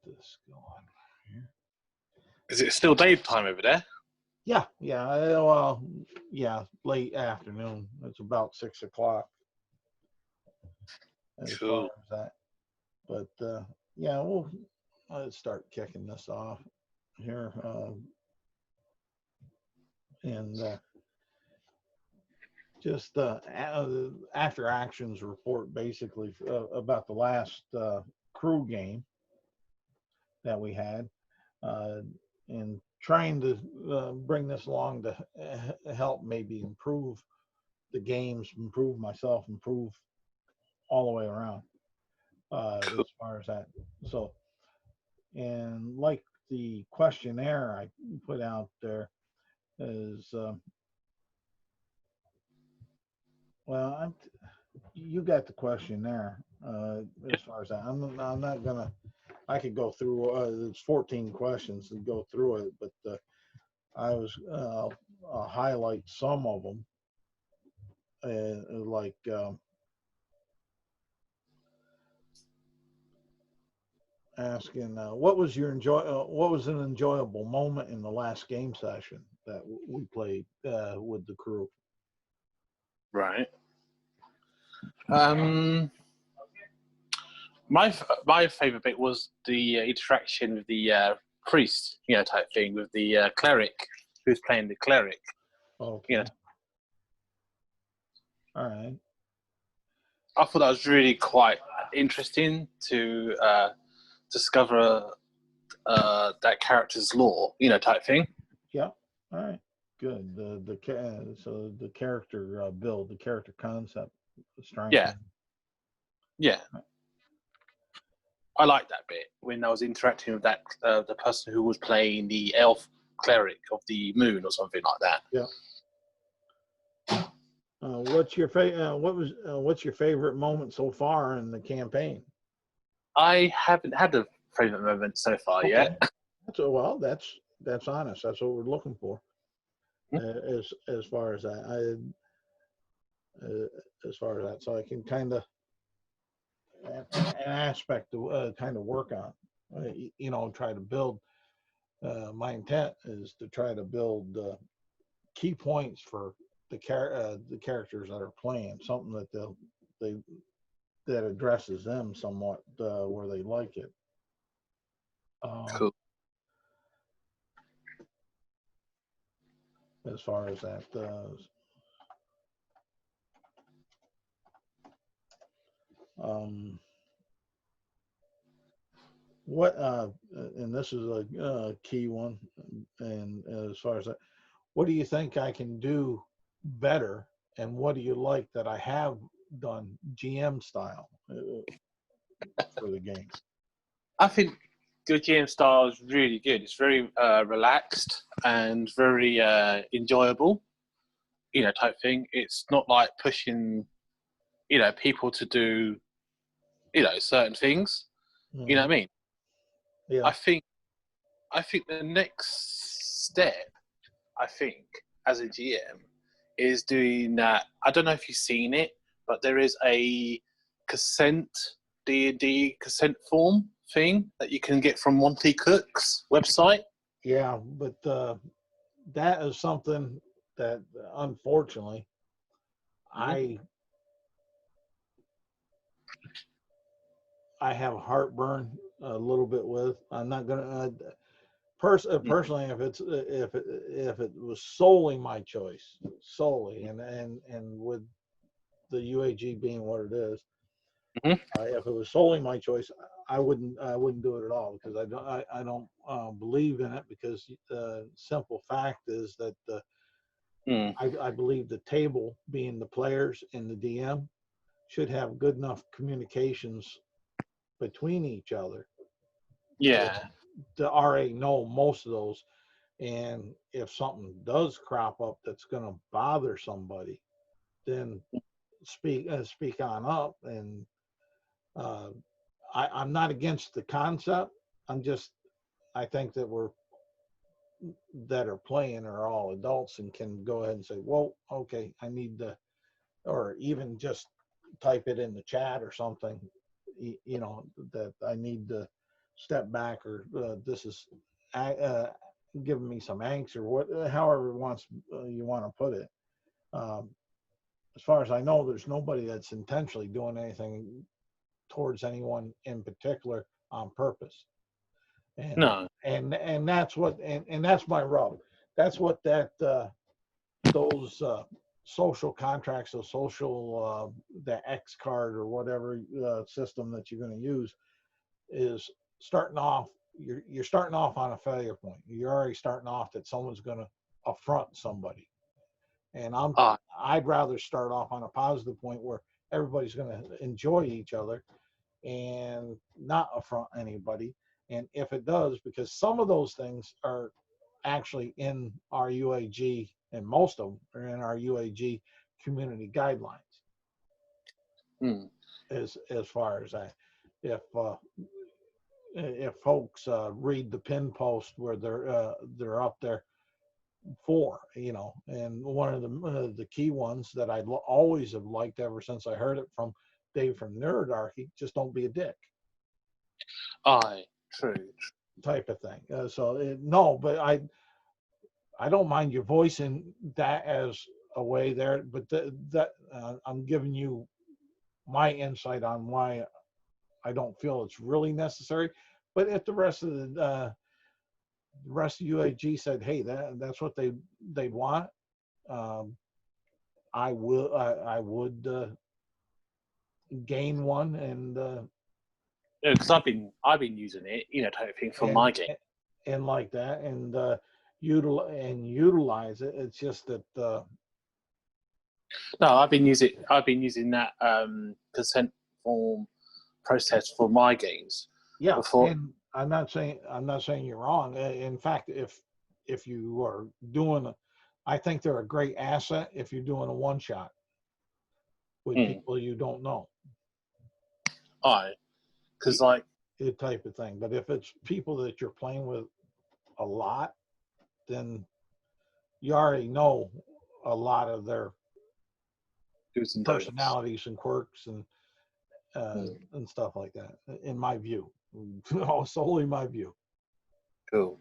this going here. Is it still daytime over there? Yeah, well, yeah, late afternoon. It's about 6 o'clock as Cool. far as that. But yeah, let's start kicking this off here. And just after actions report basically about the last crew game that we had, and trying to bring this along to help maybe improve the games, improve myself, improve all the way around as far as that. So, and like the questionnaire I put out there is, well, you got the questionnaire as far as that. I'm not gonna. I could go through. It's 14 questions and go through it, but I was I'll highlight some of them, like. Asking what was an enjoyable moment in the last game session that we played with the crew. Right. My favorite bit was the interaction with the priest, type thing, with the cleric who's playing the cleric. Okay. All right. I thought that was really quite interesting to discover that character's lore, type thing. Yeah. All right. Good. So the character build, the character concept, strength. Yeah. I like that bit when I was interacting with that the person who was playing the elf cleric of the moon or something like that. Yeah. What's your favorite moment so far in the campaign? I haven't had a favorite moment so far yet. Well, that's honest. That's what we're looking for. As far as that, so I can kind of an aspect to kind of work on. Try to build. My intent is to try to build key points for the characters that are playing, something that that addresses them somewhat where they like it. Cool. As far as that goes. And this is a key one, and as far as that, what do you think I can do better, and what do you like that I have done GM style for the game? I think the GM style is really good. It's very relaxed and very enjoyable, type thing. It's not like pushing, people to do, certain things. Mm-hmm. You know what I mean? Yeah. I think the next step, as a GM, is doing that. I don't know if you've seen it, but there is a D&D consent form thing that you can get from Monty Cook's website. Yeah, but that is something that unfortunately I have heartburn a little bit with. I'm not gonna personally, if it was solely my choice, and with the UAG being what it is, if it was solely my choice, I wouldn't do it at all, because I don't believe in it, because the simple fact is that I believe the table, being the players and the DM, should have good enough communications between each other. Yeah. To already know most of those, and if something does crop up that's going to bother somebody, then speak on up. And I'm not against the concept. I think that are playing are all adults and can go ahead and say, well, okay, I need to, or even just type it in the chat or something, that I need to step back, or this is giving me some angst, or what, however you want to put it. Um, as far as I know, there's nobody that's intentionally doing anything towards anyone in particular on purpose. And No. and that's what, and that's my rub. That's what those social contracts, those social the X card or whatever system that you're going to use is starting off. You're starting off on a failure point. You're already starting off that someone's going to affront somebody. And I'd rather start off on a positive point where everybody's going to enjoy each other and not affront anybody. And if it does, because some of those things are actually in our UAG, and most of them are in our UAG community guidelines. As far as that, if folks read the pin post where they're up there for, and one of the key ones that I always have liked ever since I heard it from Dave from Nerdarchy, just don't be a dick. True. Type of thing. No, but I don't mind you voicing that as a way there, but that I'm giving you my insight on why I don't feel it's really necessary. But if the rest of UAG said, hey, that's what they'd want, I would gain one, and Because I've been using it, type of thing for my game. And like that, and utilize it. It's just that no, I've been using that consent form process for my games. Yeah, before. and I'm not saying you're wrong. In fact, if you are doing I think they're a great asset if you're doing a one shot with people you don't know. Because like the type of thing. But if it's people that you're playing with a lot, then you already know a lot of their personalities and quirks and stuff like that. In my view, solely my view. Cool.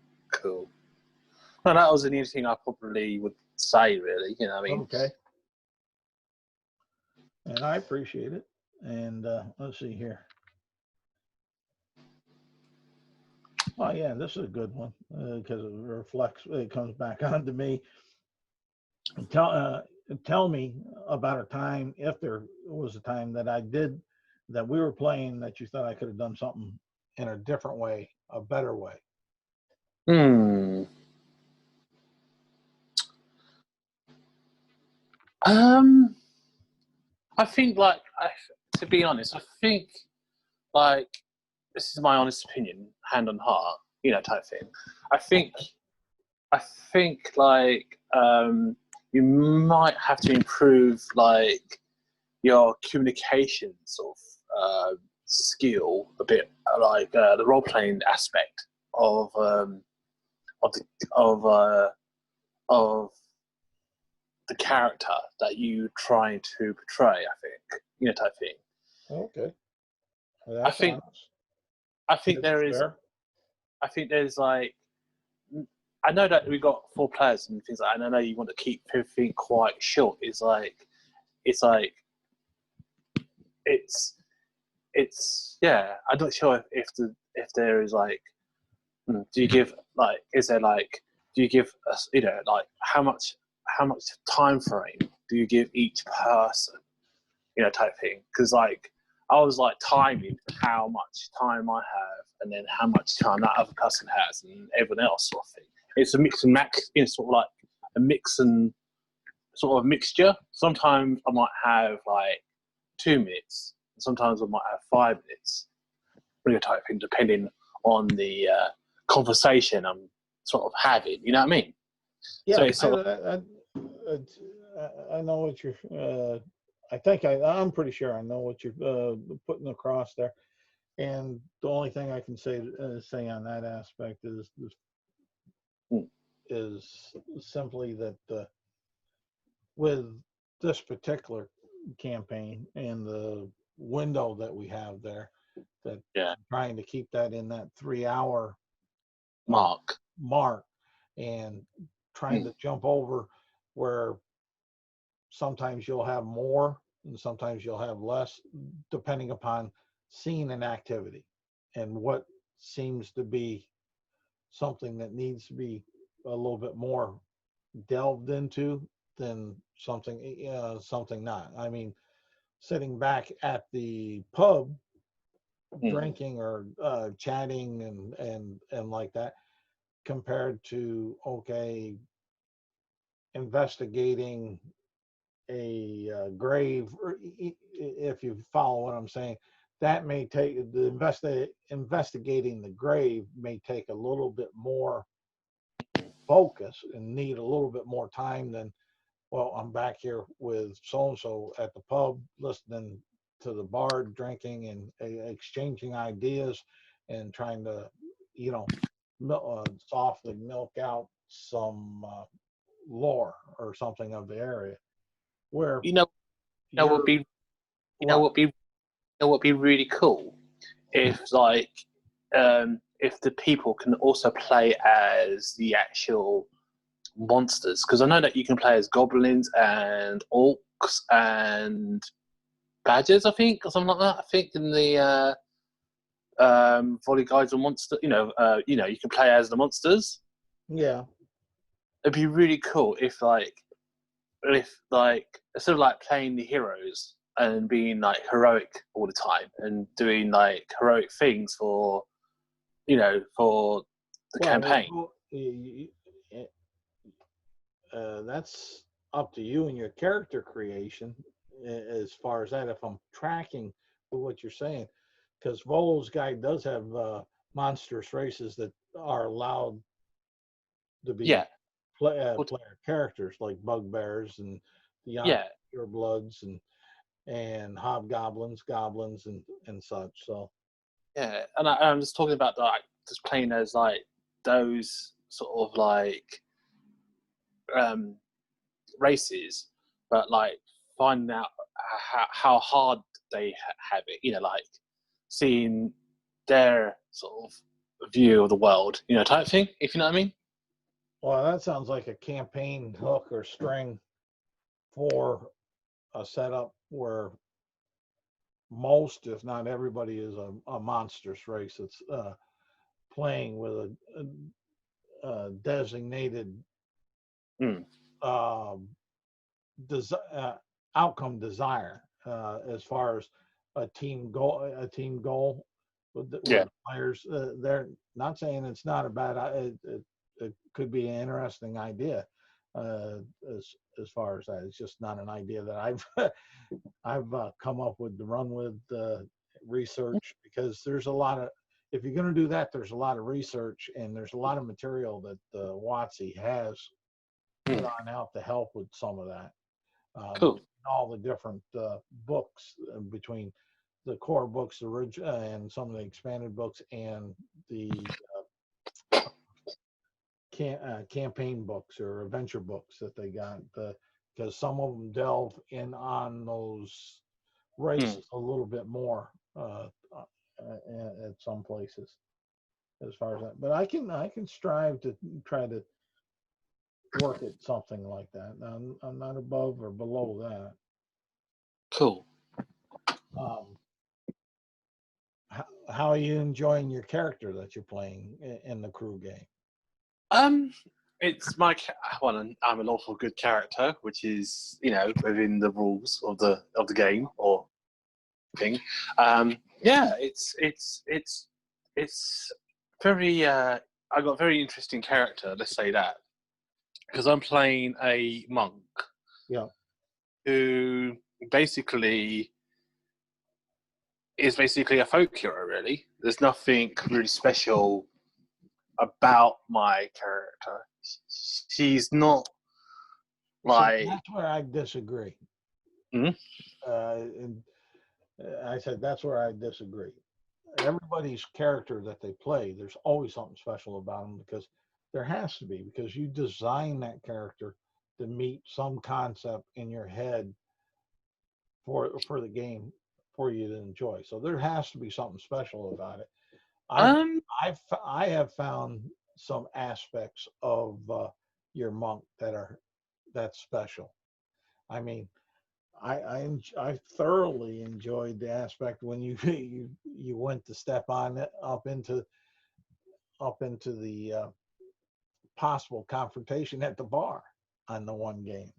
No, that was the only thing I probably would say, really. I mean. Okay. And I appreciate it. And let's see here. Oh yeah, this is a good one because it reflects. It comes back on to me. Tell me about a time, if there was a time that we were playing that you thought I could have done something in a different way, a better way. I think, to be honest, I think, this is my honest opinion, hand on heart, type thing. I think, you might have to improve, your communication sort of skill a bit, the role playing aspect of the character that you trying to portray. I think, type thing. Okay. I think there's I know that we got 4 players and things like that, and I know you want to keep everything quite short. It's yeah. I'm not sure if there is do you give do you give us how much time frame do you give each person, type thing? Because I was timing how much time I have and then how much time that other person has and everyone else sort of thing. It's a mix and match, sort of a mix and sort of mixture. Sometimes I might have 2 minutes, and sometimes I might have 5 minutes, type thing, depending on the conversation I'm sort of having. You know what I mean? Yeah, so I know what you're. I think I'm pretty sure I know what you're putting across there. And the only thing I can say on that aspect is simply that with this particular campaign and the window that we have there, that Yeah. trying to keep that in that 3 hour Mark. mark, and trying to jump over where sometimes you'll have more and sometimes you'll have less, depending upon scene and activity and what seems to be something that needs to be a little bit more delved into than something not. I mean, sitting back at the pub drinking or chatting and like that, compared to investigating a grave, or if you follow what I'm saying, that may take investigating the grave may take a little bit more focus and need a little bit more time than, well, I'm back here with so and so at the pub listening to the bar, drinking and exchanging ideas and trying to, softly milk out some lore or something of the area. Where You know, that would be, you know, what be, what be really cool if if the people can also play as the actual monsters, because I know that you can play as goblins and orcs and badgers, I think, or something like that. I think in the volley guides or monster, you can play as the monsters. Yeah. It'd be really cool if instead of like playing the heroes and being like heroic all the time and doing like heroic things for for the campaign. That's up to you and your character creation as far as that, if I'm tracking with what you're saying, because Volo's guide does have monstrous races that are allowed to be Yeah. player characters, like bugbears and the purebloods and hobgoblins, goblins, and such. So yeah, and I'm just talking about like just playing as like those sort of like races, but like finding out how hard they have it. Like seeing their sort of view of the world, type thing. If you know what I mean. Well, that sounds like a campaign hook or string for a setup where most, if not everybody, is a monstrous race that's playing with a designated outcome desire as far as a team goal with the players. They're not saying it's not a bad. It could be an interesting idea as far as that. It's just not an idea that I've come up with to run with research, because there's a lot of, if you're going to do that, there's a lot of research and there's a lot of material that WotC has put on out to help with some of that. Cool. All the different books between the core books and some of the expanded books and the campaign books or adventure books that they got, because some of them delve in on those races a little bit more at some places as far as that. But I can strive to try to work at something like that. I'm not above or below that. Cool. How are you enjoying your character that you're playing in the crew game? It's my I'm an awful good character, which is within the rules of the game or thing. Yeah, it's very. I got a very interesting character. Let's say that, because I'm playing a monk. Yeah. Who basically is a folk hero. Really, there's nothing really special about my character. She's not like. See, that's where I disagree. And I said that's where I disagree. Everybody's character that they play, there's always something special about them, because there has to be, because you design that character to meet some concept in your head for the game for you to enjoy. So there has to be something special about it. Um, I have found some aspects of your monk that's special. I mean, I thoroughly enjoyed the aspect when you went to step on it up into the possible confrontation at the bar on the one game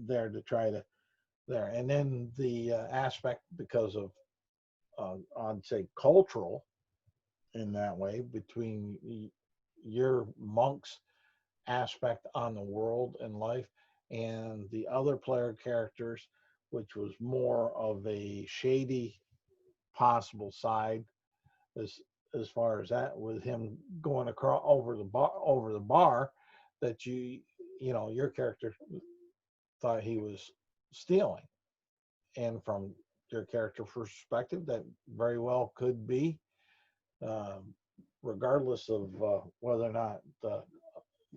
there to try to there, and then the aspect because of I'd say cultural in that way between your monk's aspect on the world and life and the other player characters, which was more of a shady possible side as far as that, with him going across over the bar that your character thought he was stealing, and from your character perspective that very well could be, regardless of whether or not the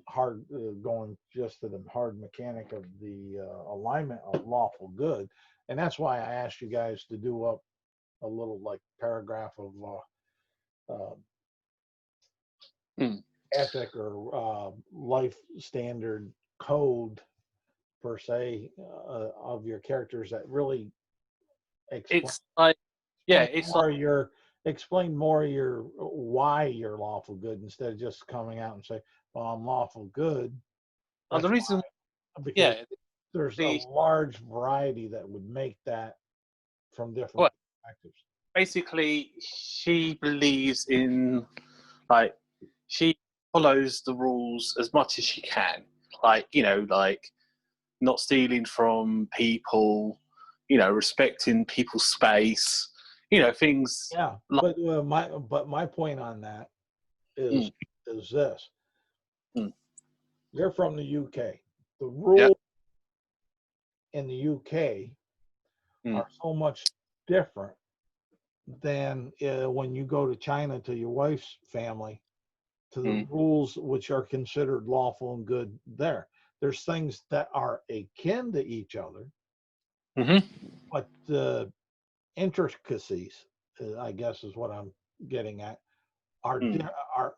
hard going just to the hard mechanic of the alignment of lawful good. And that's why I asked you guys to do up a little like paragraph of ethic or life standard code per se of your characters that really explain, it's like, yeah, it's like, explain more your why you're lawful good instead of just coming out and say, well, I'm lawful good. the That's reason, why, because yeah, there's a the large variety that would make that from different well, perspectives. basically she believes in, like, she follows the rules as much as she can, like, like not stealing from people, respecting people's space, things Yeah, like. but my point on that is Mm, is this: mm, you're from the UK. The yeah. rules in the UK Mm, are so much different than when you go to China to your wife's family to the mm, rules which are considered lawful and good there. There's things that are akin to each other, mm-hmm. but the intricacies, I guess, is what I'm getting at, are Mm,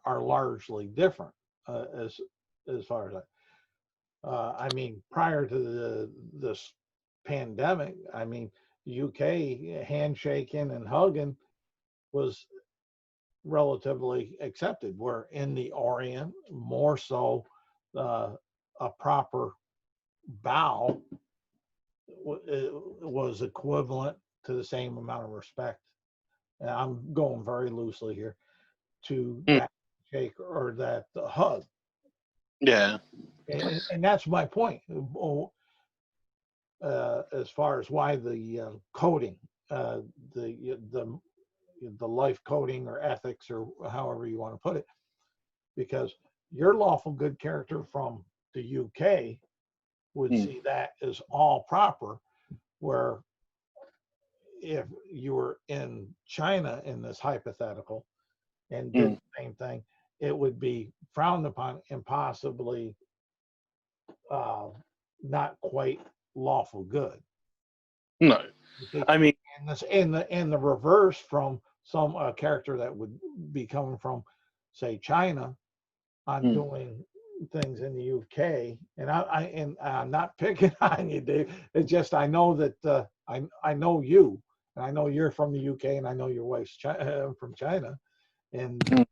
are largely different as far as that. I mean, prior to this pandemic, I mean, UK handshaking and hugging was relatively accepted. Where in the Orient, more so, a proper bow was equivalent to the same amount of respect. And I'm going very loosely here to mm, that shake or that hug, yeah. and that's my point. As far as why the coding, the the life coding or ethics or however you want to put it, because your lawful good character from the UK would Mm, see that as all proper, where if you were in China in this hypothetical and did mm, the same thing, it would be frowned upon and possibly uh, not quite lawful good. no, You see, I mean, and this in the reverse from some character that would be coming from, say, China on mm, doing things in the UK, and I'm not picking on you, Dave. It's just I know that I know you, and I know you're from the UK, and I know your wife's from China, and mm,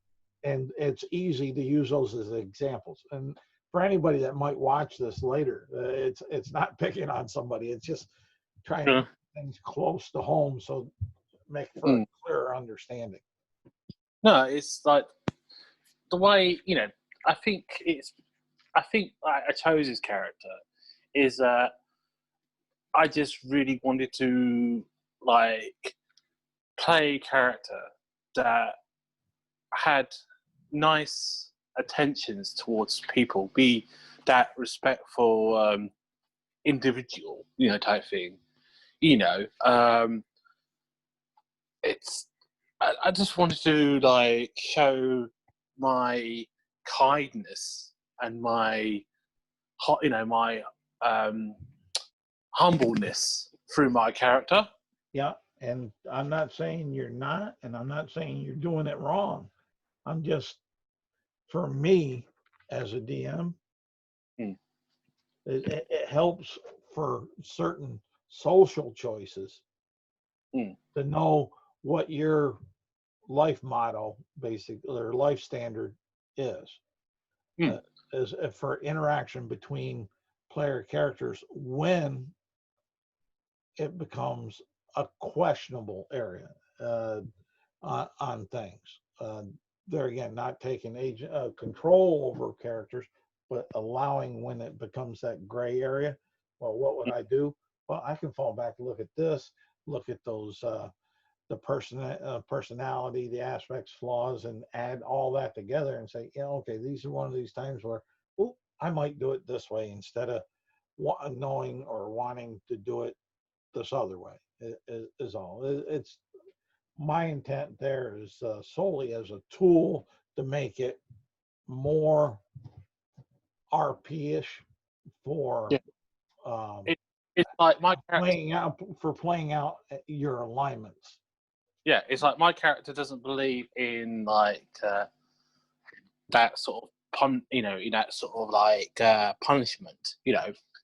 it's easy to use those as examples. And for anybody that might watch this later, it's not picking on somebody. It's just trying to yeah, get things close to home so make for a mm. clearer understanding. No, it's like the way, I think it's, I think I chose his character is I just really wanted to, like, play a character that had nice attentions towards people, be that respectful individual, type thing. You know, it's. I just wanted to, like, show my kindness and my, my humbleness through my character. Yeah, And I'm not saying you're not, and I'm not saying you're doing it wrong. I'm just, for me as a DM, Mm. it helps for certain social choices Mm. to know what your life motto, basically, or life standard is. Mm. Uh, is for interaction between player characters when it becomes a questionable area on things. There again, not taking agent control over characters, but allowing when it becomes that gray area. Well, what would I do? Well, I can fall back and look at this, look at those the personality, the aspects, flaws, and add all that together and say, okay, these are one of these times where, oh, I might do it this way instead of knowing or wanting to do it this other way. Is all. It's my intent there is solely as a tool to make it more RP-ish for Yeah. um, It, it's like my character. playing out your alignments. Yeah, it's like my character doesn't believe in like that sort of in that sort of like punishment.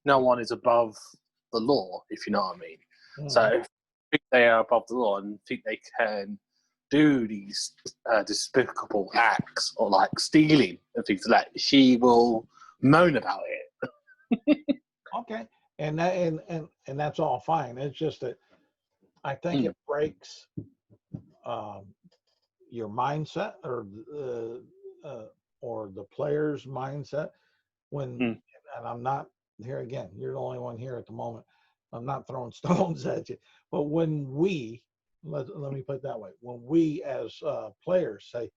No one is above the law, if you know what I mean. So Mhm. if they think they are above the law and think they can do these despicable acts or like stealing and things like that, she will moan about it. Okay, and that's all fine. It's just that I think Mm. it breaks um, your mindset or the player's mindset when. Mm. And I'm not here again. You're the only one here at the moment. I'm not throwing stones at you, but when we let me put it that way, when we as players say,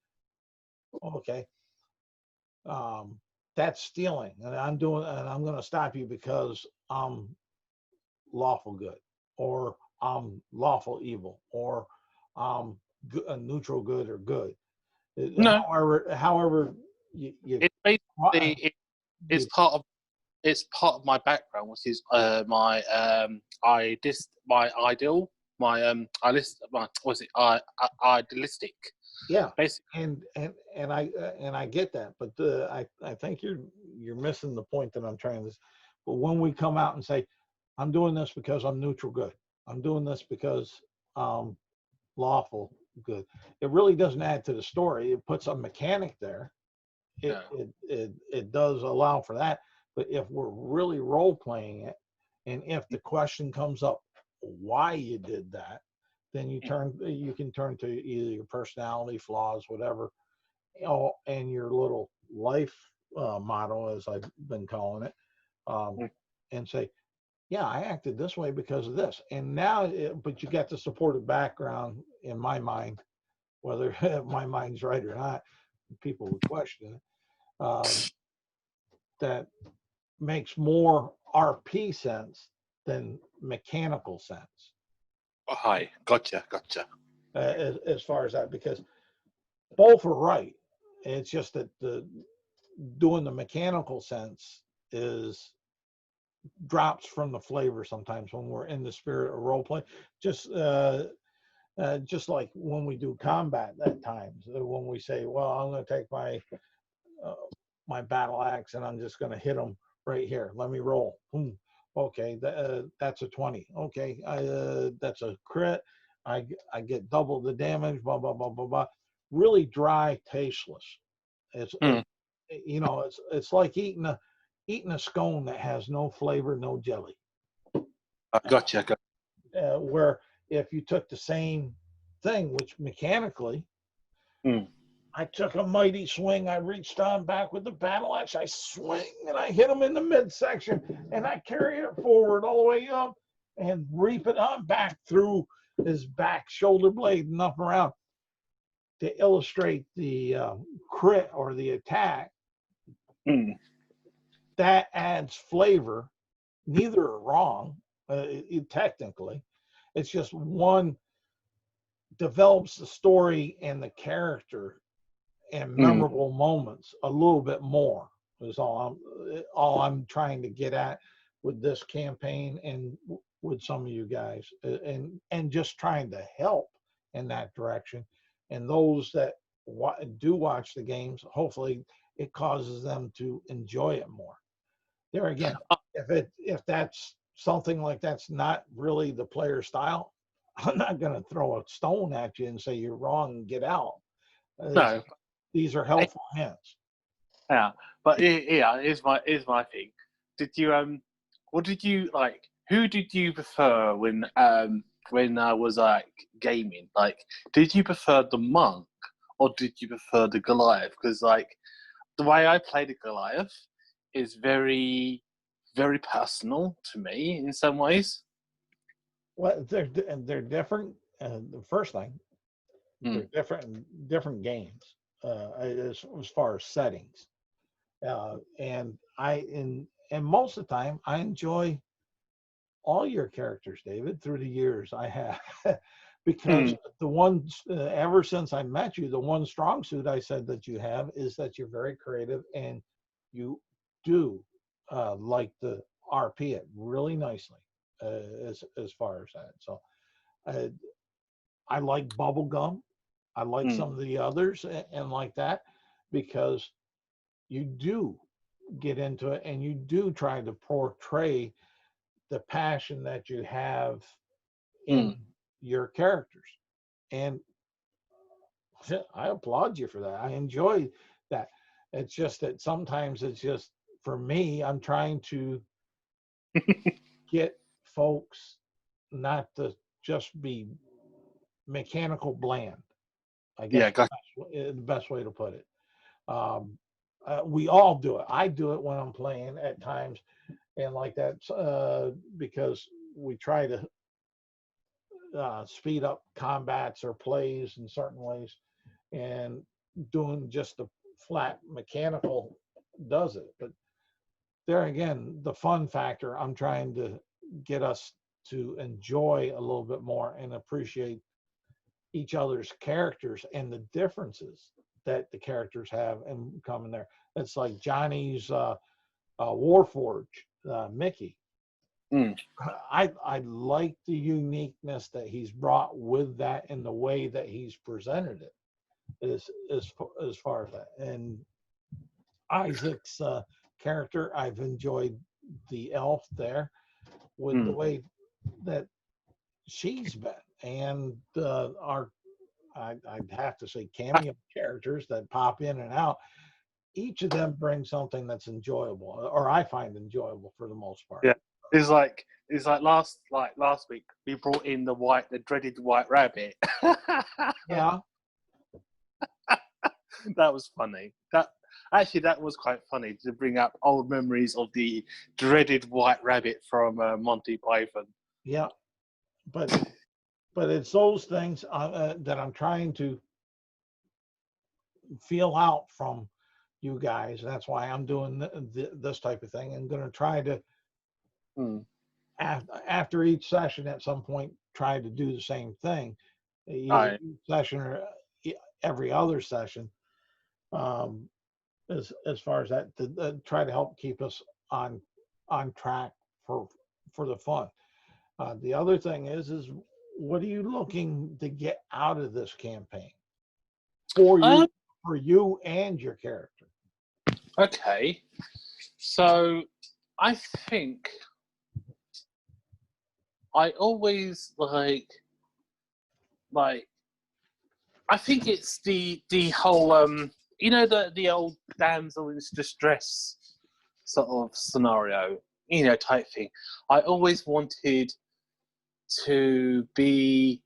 okay, um, that's stealing, and I'm going to stop you because I'm lawful good, or I'm lawful evil, or I'm neutral good or good. No, However, you, it's basically it's you it's part of my background, which is my my ideal, I list my what's it idealistic, yeah, basically. and I get that, but I think you're missing the point that I'm trying to. But when we come out and say, I'm doing this because I'm neutral good, I'm doing this because I'm lawful good, it really doesn't add to the story. It puts a mechanic there. Yeah. It does allow for that, but if we're really role playing it, and if the question comes up why you did that, then you can turn to either your personality flaws, whatever, and your little life motto, as I've been calling it, um, and say, yeah, I acted this way because of this. And now but you got the supportive background in my mind, whether my mind's right or not, people would question it, that makes more RP sense than mechanical sense, Oh, hi, gotcha. as far as that, because both are right. It's just that the doing the mechanical sense is drops from the flavor sometimes when we're in the spirit of role play. Just just like when we do combat at times, when we say, well, I'm going to take uh, my battle axe and I'm just going to hit them right here. Let me roll. Boom. Okay, that's a 20. Okay, that's a crit. I get double the damage. Blah blah blah blah blah. Really dry, tasteless. Mm. It's like eating a scone that has no flavor, no jelly. Gotcha. Where if you took the same thing, which mechanically, Mm. I took a mighty swing. I reached on back with the battle axe. I swing and I hit him in the midsection and I carry it forward all the way up and reap it on back through his back shoulder blade and up around to illustrate the crit or the attack. Mm. That adds flavor. Neither are wrong, technically. It's just one develops the story and the character and Mm. memorable moments a little bit more is all I'm trying to get at with this campaign and with some of you guys, and just trying to help in that direction. And those that do watch the games, hopefully it causes them to enjoy it more. There again, if that's something like that's not really the player style, I'm not going to throw a stone at you and say you're wrong and get out. No, These are helpful hints. yeah, but yeah, is my thing. Did you what did you like? Who did you prefer when I was like gaming? Like, did you prefer the monk or did you prefer the Goliath? Because like the way I play the Goliath is very, very personal to me in some ways. Well, they're different. The first thing, they're different games as far as settings. And most of the time I enjoy all your characters, David, through the years I have, because the ones ever since I met you, the one strong suit I said that you have is that you're very creative and you do like the RP it really nicely as far as that. So I like bubblegum. I like some of the others and like that because you do get into it and you do try to portray the passion that you have in your characters. And I applaud you for that. I enjoy that. It's just that sometimes it's just for me, I'm trying to get folks not to just be mechanical bland. I guess Yeah, gotcha. the best way to put it. We all do it. I do it when I'm playing at times and like that because we try to speed up combats or plays in certain ways, and doing just the flat mechanical does it. But there again, the fun factor, I'm trying to get us to enjoy a little bit more and appreciate each other's characters and the differences that the characters have and come in there. It's like Johnny's Warforge, Mickey. I like the uniqueness that he's brought with that and the way that he's presented it as far as that. And Isaac's character, I've enjoyed the elf there with the way that she's been, and I'd have to say cameo characters that pop in and out. Each of them brings something that's enjoyable, or I find enjoyable for the most part. Yeah, it's like last week we brought in the dreaded white rabbit. Yeah, that was funny. That was quite funny to bring up old memories of the dreaded white rabbit from Monty Python. yeah, but it's those things that I'm trying to feel out from you guys. That's why I'm doing this type of thing, and going to try to after each session at some point try to do the same thing, either each session or every other session. As far as that, to try to help keep us on track for the fun. The other thing is what are you looking to get out of this campaign for you and your character? Okay, so I think I always like I think it's the whole you know the old damsel in distress sort of scenario, you know, type thing. I always wanted to be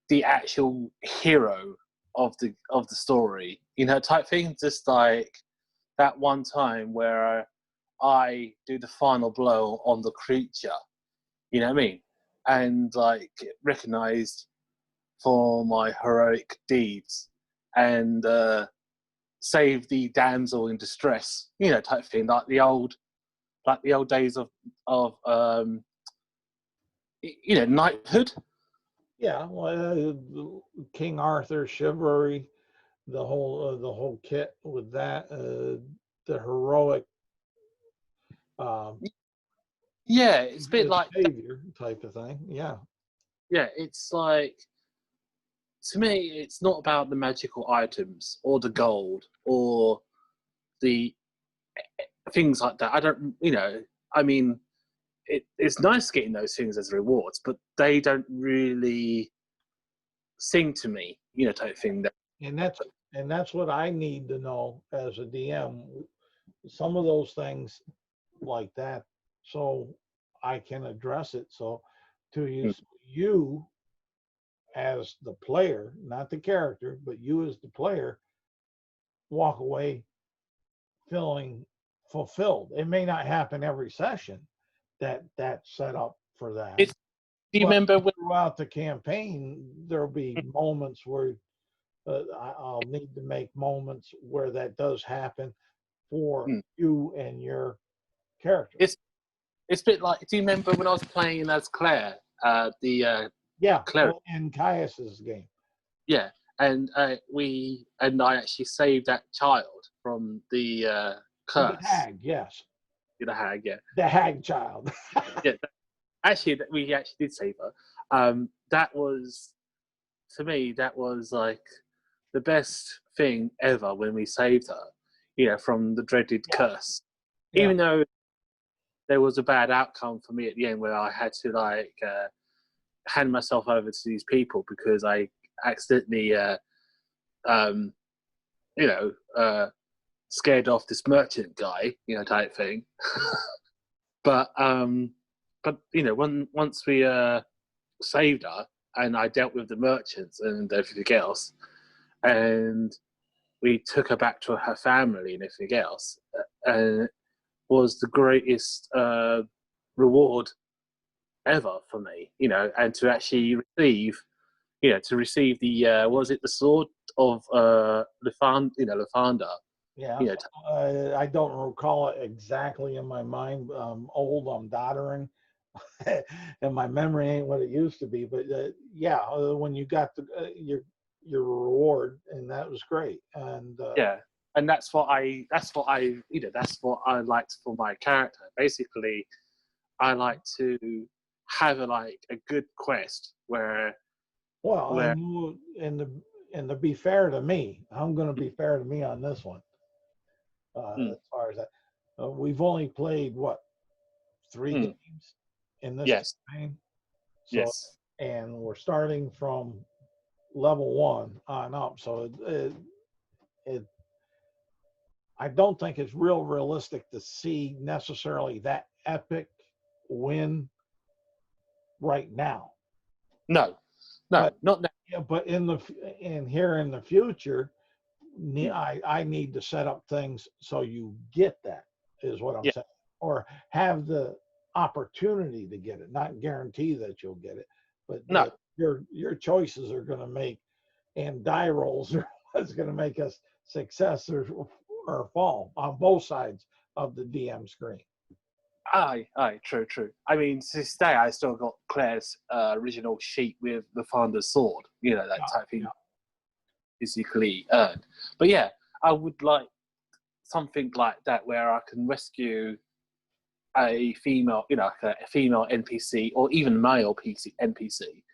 the actual hero of the story, you know, type thing. Just like that one time where I do the final blow on the creature, you know what I mean, and like recognized for my heroic deeds and save the damsel in distress, you know, type thing, like the old days of you know, knighthood. Yeah, well, King Arthur chivalry, the whole kit with that, the heroic. Yeah, it's a bit like savior type of thing. Yeah. Yeah, it's like, to me, it's not about the magical items or the gold or the things like that. I don't, I mean, it's nice getting those things as rewards, but they don't really sing to me, type thing. And that's what I need to know as a DM. Some of those things like that, so I can address it. So to you as the player, not the character, but you as the player, walk away feeling fulfilled. It may not happen every session that's set up for that. Do you but remember when, throughout the campaign, there'll be moments where I'll need to make moments where that does happen for you and your character. it's a bit like, do you remember when I was playing as Claire, the Claire? In CAIUS's game. Yeah, and I actually saved that child from the curse. The hag, yes. The hag, yeah. The hag child. Yeah, actually, we actually did save her. That was, to me, that was like the best thing ever when we saved her, from the dreaded curse. Yeah. Even though there was a bad outcome for me at the end where I had to hand myself over to these people because I accidentally, scared off this merchant guy, type thing. but once we saved her and I dealt with the merchants and everything else, and we took her back to her family and everything else, and it was the greatest reward ever for me, and to actually receive, the was it the sword of Lathander? Yeah, I don't recall it exactly in my mind. I'm old, I'm doddering, and my memory ain't what it used to be. But when you got your reward, and that was great. And and that's what I liked for my character. Basically, I like to have a good quest where. And to be fair to me, I'm going to be fair to me on this one. As far as that, we've only played 3 games in this campaign. So, yes. And we're starting from level 1 on up. So I don't think it's realistic to see necessarily that epic win right now. No, not now. Yeah, but in the future, I need to set up things so you get that, is what I'm saying, or have the opportunity to get it. Not guarantee that you'll get it, but your choices are going to make, and die rolls are what's going to make us success or fall on both sides of the DM screen. Aye, true. I mean, to this day, I still got Claire's original sheet with the Founder's sword, that type thing, physically earned. But yeah, I would like something like that where I can rescue a female, a female NPC or even male NPC,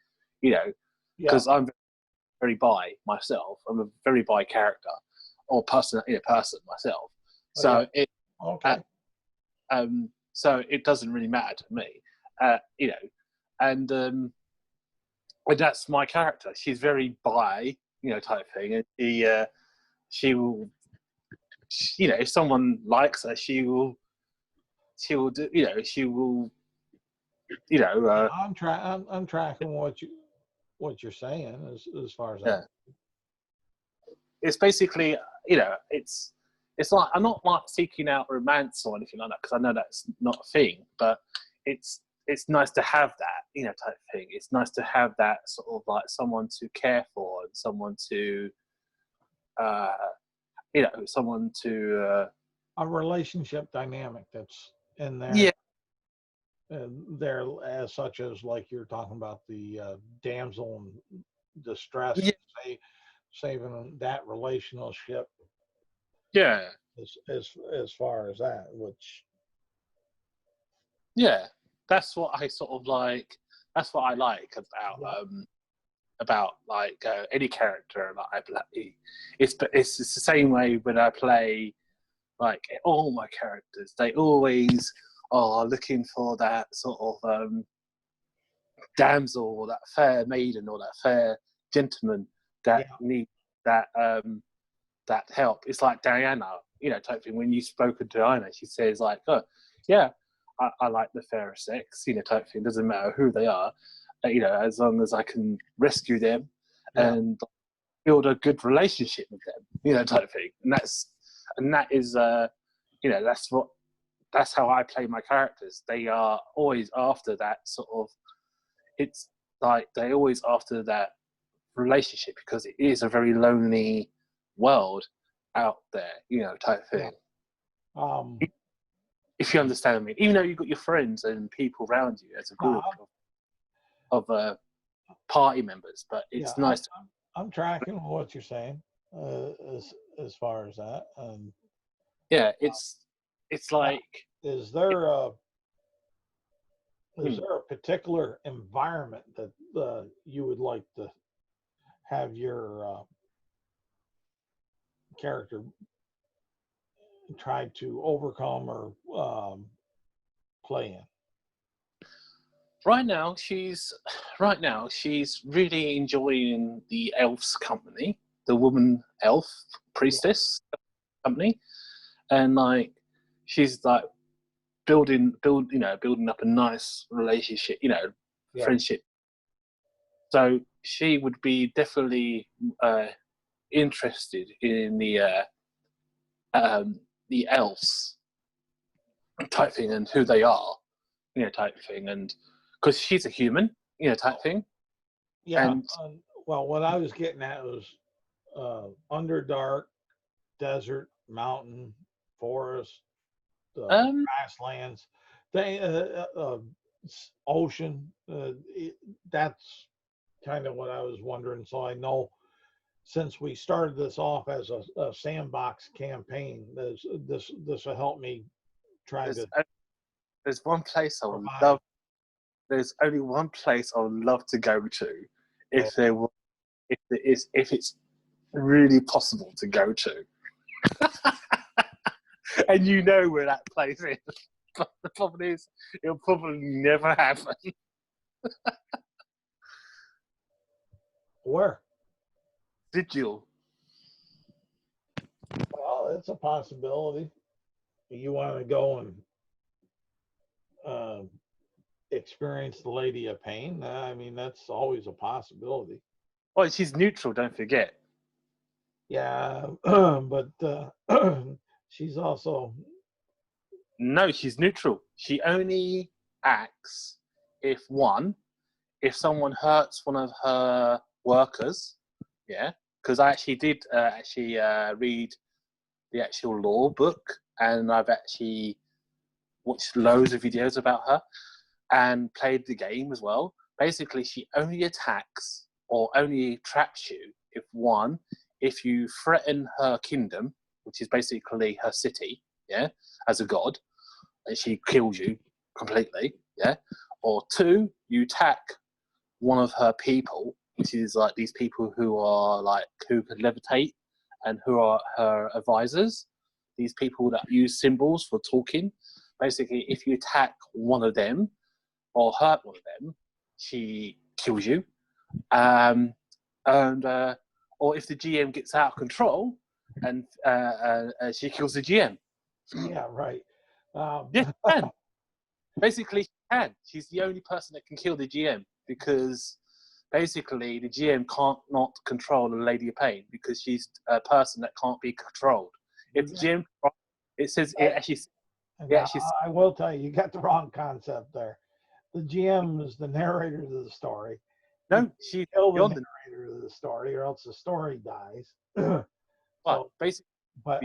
because I'm very bi myself. I'm a very bi character or person myself. So so it doesn't really matter to me, and that's my character. She's very bi, type thing, and she will, if someone likes her, she will do, she will, I'm tracking what you're saying as far as that. It's basically, it's like, I'm not like seeking out romance or anything like that, because I know that's not a thing, but it's nice to have that, type thing. It's nice to have that sort of like someone to care for and someone to, someone to... a relationship dynamic that's in there. Yeah. There, as such as like you're talking about the damsel in distress, saving that relationship. Yeah. As far as that, which. Yeah. that's what I sort of like. That's what I like about like any character that I play. It's the same way when I play like all my characters. They always are looking for that sort of damsel or that fair maiden or that fair gentleman that needs that that help. It's like Diana, you know, type thing. When you've spoken to Diana, she says like, "Oh, yeah, I like the fairer sex," you know, type thing. Doesn't matter who they are, you know, as long as I can rescue them and build a good relationship with them, you know, type thing. And that is, you know, that's how I play my characters. They are always after that sort of. It's like they're always after that relationship because it is a very lonely world out there, you know, type thing. If you understand me, even though you've got your friends and people around you as a group of party members, but it's nice. I'm tracking what you're saying as far as that. Yeah, it's like. Is there a particular environment that you would like to have your character try to overcome or play in? Right now, she's really enjoying the elf's company, the woman elf priestess company, and like she's like building up a nice relationship, you know, friendship. So she would be definitely interested in the elves type thing and who they are, you know, type thing, and because she's a human, you know, type thing. Yeah. And, well, what I was getting at was Underdark, desert, mountain, forest, grasslands, ocean. That's kind of what I was wondering. So I know since we started this off as a sandbox campaign, this will help me try to. There's one place I would love. There's only one place I would love to go to, if it's really possible to go to. And you know where that place is. But the problem is, it'll probably never happen. Where? Sigil. Well, it's a possibility. You want to go and experience the Lady of Pain? I mean, that's always a possibility. Well, she's neutral, don't forget. Yeah, but she's also. No, she's neutral. She only acts if someone hurts one of her workers. Yeah, because I actually did read the actual law book, and I've actually watched loads of videos about her and played the game as well. Basically, she only attacks or only traps you if you threaten her kingdom, which is basically her city, yeah, as a god, and she kills you completely, yeah. Or 2, you attack one of her people, which is like these people who can levitate and who are her advisors, these people that use symbols for talking. Basically, if you attack one of them or hurt one of them, she kills you. Or if the GM gets out of control, and she kills the GM. Yeah, right. Yeah, she can. Basically, she can. She's the only person that can kill the GM because basically the GM can't not control the Lady of Pain because she's a person that can't be controlled. If the GM, it says it actually. I will tell you, you got the wrong concept there. The GM is the narrator of the story. No, she's kill the narrator of the story, or else the story dies. So basically, but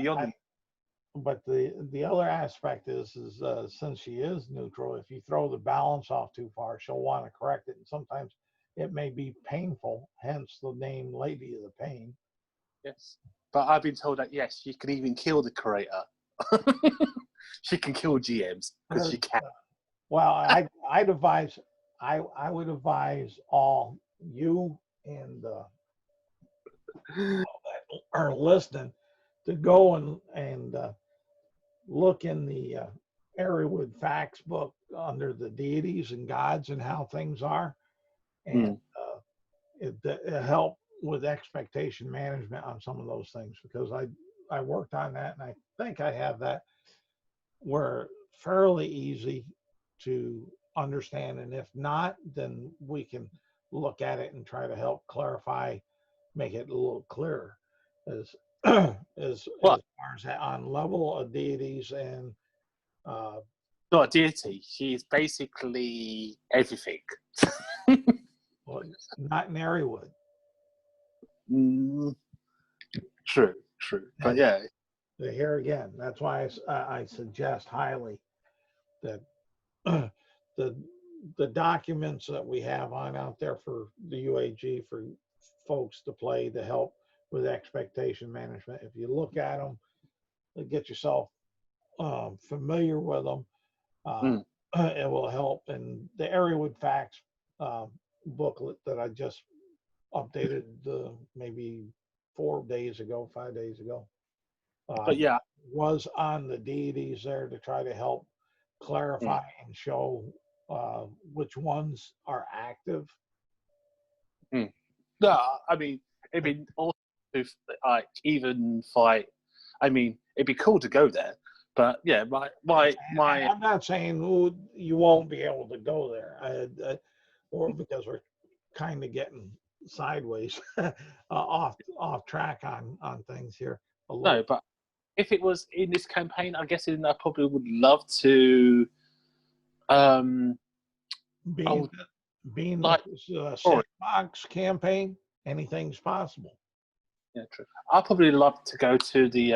the other aspect is since she is neutral, if you throw the balance off too far, she'll want to correct it, and sometimes it may be painful. Hence the name Lady of the Pain. Yes, but I've been told that yes, she can even kill the creator. She can kill GMs because she can. Well, I would advise all you and that are listening to go and look in the Airwood Facts book under the deities and gods and how things are, and it helped with expectation management on some of those things, because I worked on that, and I think I have that where fairly easy to understand, and if not, then we can look at it and try to help clarify, make it a little clearer as as Well, far as on level of deities and not a deity. She's basically everything. well, not in Airwood. Mm, true. But And yeah, here again, that's why I suggest highly that the the documents that we have on out there for the UAG for folks to play to help with expectation management. If you look at them, get yourself familiar with them. Uh, mm, it will help. And the Airwood Facts booklet that I just updated maybe 4 days ago, 5 days ago, but yeah, was on the deities there to try to help mm, clarify and show which ones are active. mm. No, I mean, it'd be awesome to like even fight. I mean, it'd be cool to go there, but yeah, And I'm not saying you won't be able to go there, or because we're kind of getting sideways off track on things here a little. no, but if it was in this campaign, I'm guessing I probably would love to. Um, I Being would being like. the Sorry, sandbox campaign, anything's possible. yeah, true. I probably love to go to the.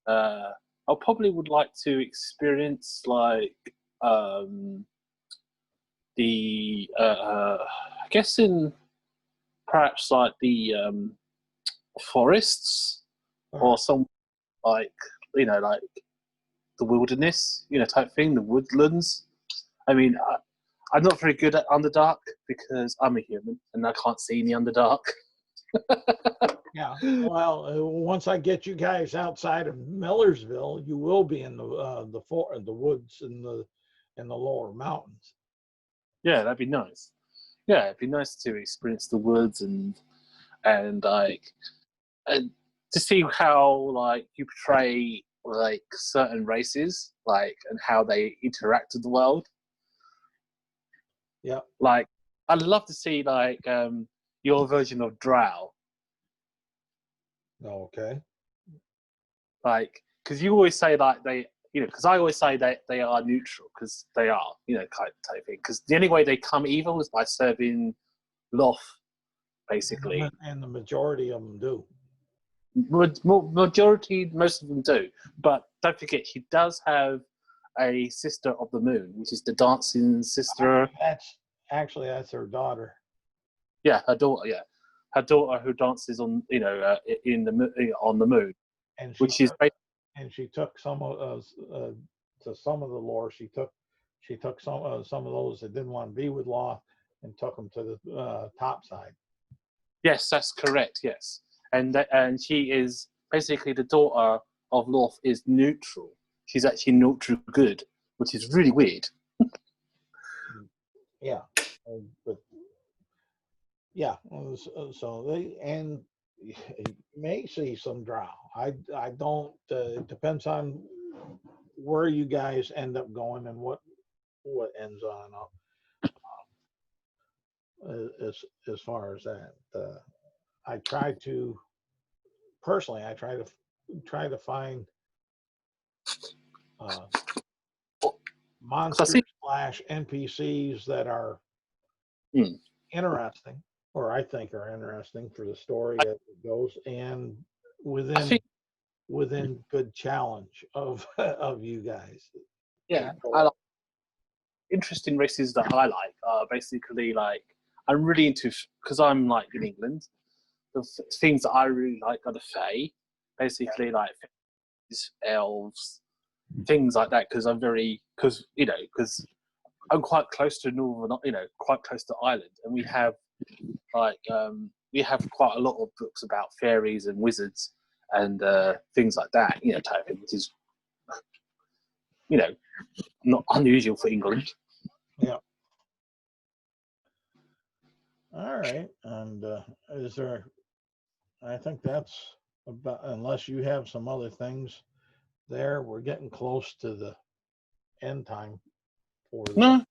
I probably would like to experience like um I guess in perhaps like the forests or some like like the wilderness type thing, the woodlands. I mean, I'm not very good at Underdark because I'm a human and I can't see in the Underdark. Yeah. Well, once I get you guys outside of Millersville, you will be in the woods in the lower mountains. Yeah, that'd be nice. Yeah, it'd be nice to experience the woods and like and to see how like you portray like certain races like and how they interact with the world. Yeah. Like I'd love to see like your version of Drow. Okay. Like because you always say like they because I always say that they are neutral because they are kind of type thing because the only way they come evil is by serving Loth basically. And the majority of them do. Majority, most of them do. But don't forget, she does have a sister of the moon, which is the dancing sister. That's her daughter. Yeah, her daughter. Yeah, her daughter who dances on on the moon, And which is she took some of to some of the lore. She took some of those that didn't want to be with Law and took them to the top side. yes, that's correct. Yes, and she is basically the daughter of Loth is neutral. She's actually neutral good, which is really weird. Yeah, but yeah, so they and you may see some drow. I don't. It depends on where you guys end up going and what ends on up as far as that. I try to personally. I try to find uh, monsters slash NPCs that are interesting, or I think are interesting for the story as it goes, and within good challenge of of you guys. Yeah, I like interesting races that I like are basically like I'm really into because I'm like in England. The things that I really like are the Fae, basically like elves, things like that, because because I'm quite close to Northern, quite close to Ireland, and we have quite a lot of books about fairies and wizards and things like that, type of thing, which is not unusual for England. Yeah. All right. And is there? I think that's about. Unless you have some other things there, we're getting close to the end time for the. No.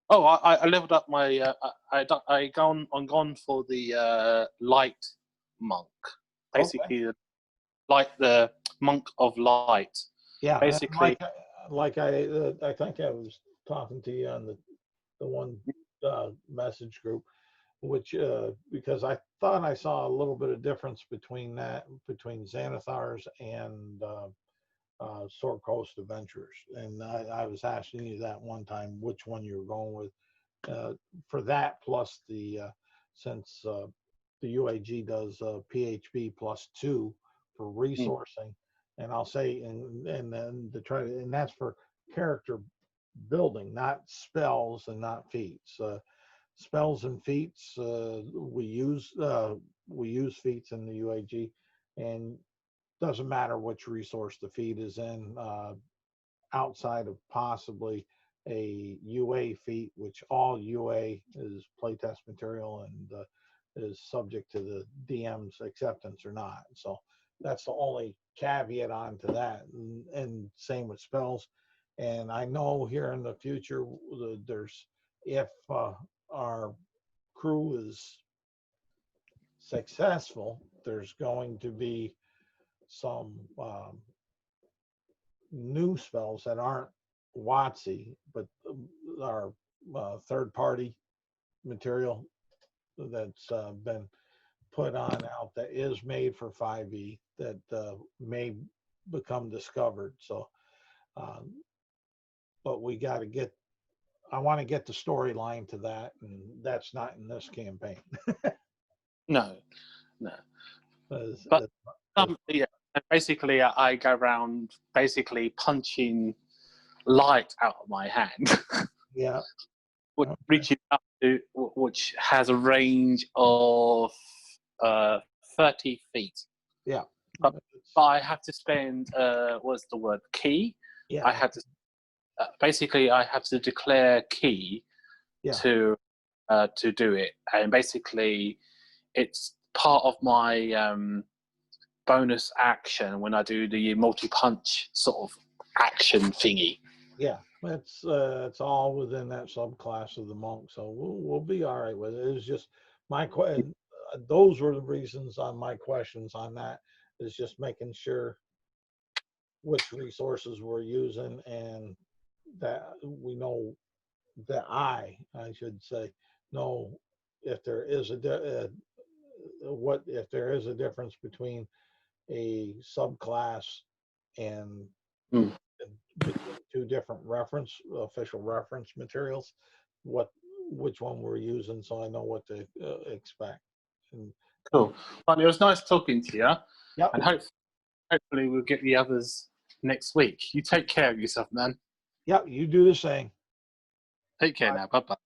Oh, I leveled up my. I'm gone for the light monk, basically, Okay. like the monk of light. Yeah. Basically, I think I was talking to you on the one message group, which because I thought I saw a little bit of difference between Xanathar's and Sword Coast Adventurers, and I was asking you that one time which one you were going with for that, plus the since the UAG does PHB +2 for resourcing, and I'll say and then to try to, and that's for character building, not spells and not feats. Spells and feats we use feats in the UAG, and doesn't matter which resource the feat is in, outside of possibly a UA feat, which all UA is playtest material and is subject to the DM's acceptance or not. So that's the only caveat on to that, and same with spells. And I know here in the future, there's, if our crew is successful, there's going to be some new spells that aren't WotC, but are third-party material that's been put on out that is made for 5e that may become discovered. So, but we got to get. I want to get the storyline to that, and that's not in this campaign. no. As- But as- yeah, basically, I go around basically punching light out of my hand, yeah. which Okay. reaches up to, which has a range of 30 feet. Yeah. But I have to spend what's the word, key? Yeah. I have to basically I have to declare key to do it, and basically it's part of my bonus action when I do the multi-punch sort of action thingy. Yeah, it's all within that subclass of the monk, so we'll be all right with it. It's just my question. Those were the reasons on my questions on that, is just making sure which resources we're using, and that we know that I should say know if there is what if there is a difference between a subclass and between two different official reference materials, which one we're using, so I know what to expect. And, Cool. Well, it was nice talking to you, yeah, and hopefully we'll get the others next week. You take care of yourself, man. yeah, you do the same. Take care now. Bye-bye.